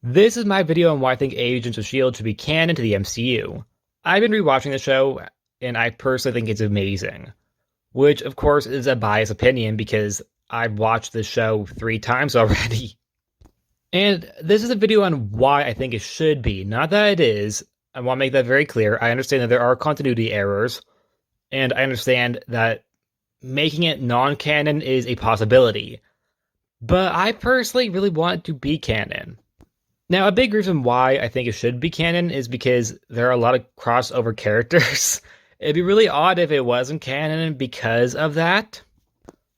This is my video on why I think Agents of S.H.I.E.L.D. should be canon to the MCU. I've been rewatching the show, and I personally think it's amazing. Which, of course, is a biased opinion because I've watched the show 3 times already. And this is a video on why I think it should be, not that it is. I want to make that very clear. I understand that there are continuity errors, and I understand that making it non-canon is a possibility. But I personally really want it to be canon. Now, a big reason why I think it should be canon is because there are a lot of crossover characters. It'd be really odd if it wasn't canon because of that.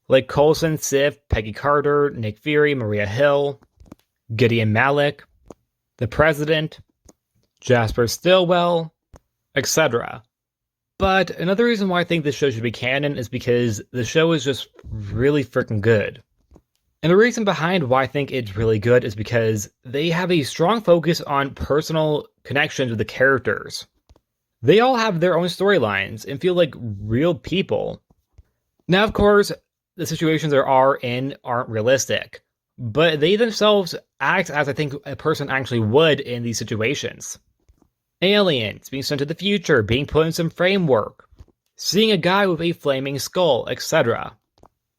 Like Coulson, Sif, Peggy Carter, Nick Fury, Maria Hill, Gideon Malik, the President, Jasper Stilwell, etc. But another reason why I think this show should be canon is because the show is just really freaking good. And the reason behind why I think it's really good is because they have a strong focus on personal connections with the characters. They all have their own storylines and feel like real people. Now, of course, the situations they are in aren't realistic, but they themselves act as I think a person actually would in these situations. Aliens, being sent to the future, being put in some framework, seeing a guy with a flaming skull, etc.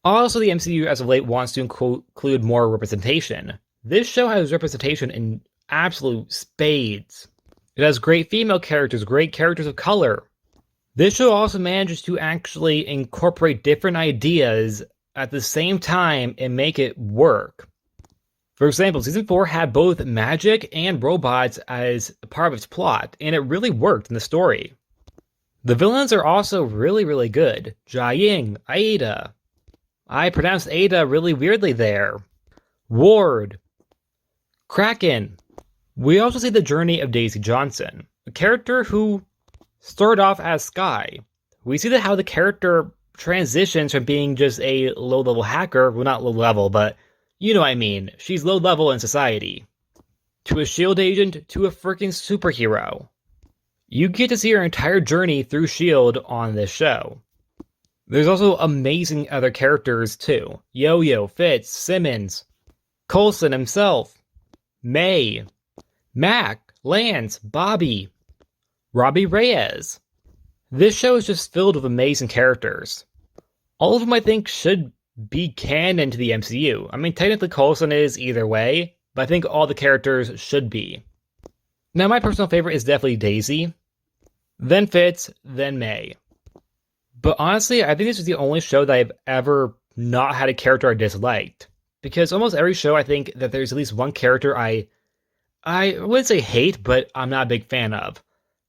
Also, the MCU as of late wants to include more representation. This show has representation in absolute spades. It has great female characters, great characters of color. This show also manages to actually incorporate different ideas at the same time and make it work. For example, Season 4 had both magic and robots as part of its plot, and it really worked in the story. The villains are also really good. Jia-Ying, Aida. I pronounced Ada really weirdly there. Ward. Kraken. We also see the journey of Daisy Johnson, a character who started off as Skye. We see how the character transitions from being just a low-level hacker, well, not low-level, but you know what I mean. She's low-level in society. To a S.H.I.E.L.D. agent, to a freaking superhero. You get to see her entire journey through S.H.I.E.L.D. on this show. There's also amazing other characters too. Yo-Yo, Fitz, Simmons, Coulson himself, May, Mac, Lance, Bobby, Robbie Reyes. This show is just filled with amazing characters. All of them I think should be canon to the MCU. I mean, technically Coulson is either way, but I think all the characters should be. Now, my personal favorite is definitely Daisy, then Fitz, then May. But honestly, I think this is the only show that I've ever not had a character I disliked. Because almost every show, I think that there's at least one character I wouldn't say hate, but I'm not a big fan of.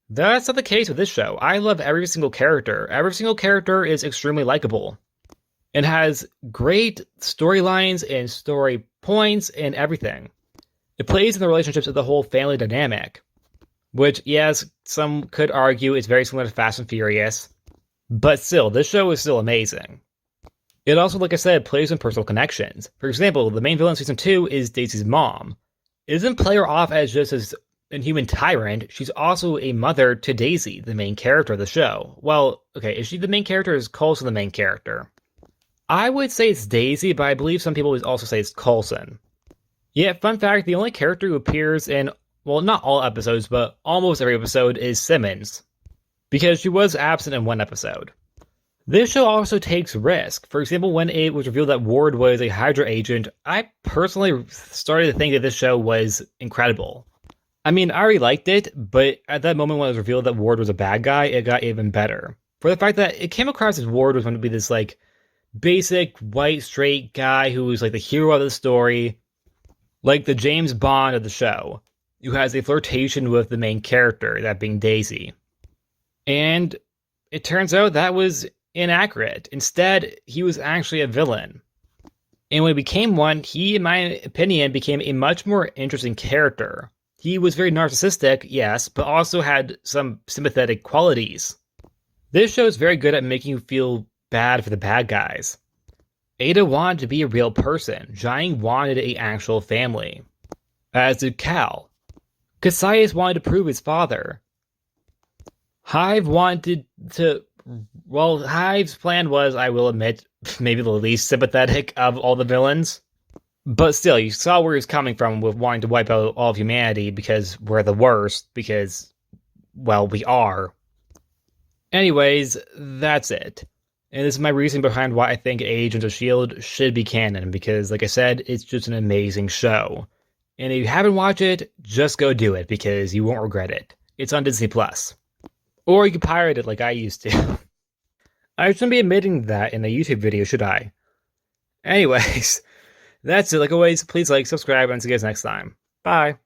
That's not the case with this show. I love every single character. Every single character is extremely likable. And has great storylines and story points and everything. It plays in the relationships of the whole family dynamic. Which, yes, some could argue is very similar to Fast and Furious. But still, this show is still amazing. It also, like I said, plays on personal connections. For example, the main villain in Season 2 is Daisy's mom. It doesn't play her off as just an inhuman tyrant, she's also a mother to Daisy, the main character of the show. Well, okay, is she the main character or is Coulson the main character? I would say it's Daisy, but I believe some people would also say it's Coulson. Yeah, fun fact, the only character who appears in, well, not all episodes, but almost every episode is Simmons. Because she was absent in one episode. This show also takes risk. For example, when it was revealed that Ward was a Hydra agent, I personally started to think that this show was incredible. I mean, I already liked it, but at that moment when it was revealed that Ward was a bad guy, it got even better. For the fact that it came across as Ward was going to be this, like, basic, white, straight guy who was, like, the hero of the story, like the James Bond of the show, who has a flirtation with the main character, that being Daisy. And it turns out that was inaccurate. Instead, he was actually a villain. And when he became one, he, in my opinion, became a much more interesting character. He was very narcissistic, yes, but also had some sympathetic qualities. This show is very good at making you feel bad for the bad guys. Ada wanted to be a real person. Jia-Ying wanted an actual family. As did Cal. Cassius wanted to prove his father. Hive wanted to, well, Hive's plan was, I will admit, maybe the least sympathetic of all the villains. But still, you saw where he's coming from with wanting to wipe out all of humanity because we're the worst, because, well, we are. Anyways, that's it. And this is my reason behind why I think Agents of S.H.I.E.L.D. should be canon, because, like I said, it's just an amazing show. And if you haven't watched it, just go do it, because you won't regret it. It's on Disney+. Or you can pirate it like I used to. I shouldn't be admitting that in a YouTube video, should I? Anyways, that's it. Like always, please like, subscribe, and see you guys next time. Bye.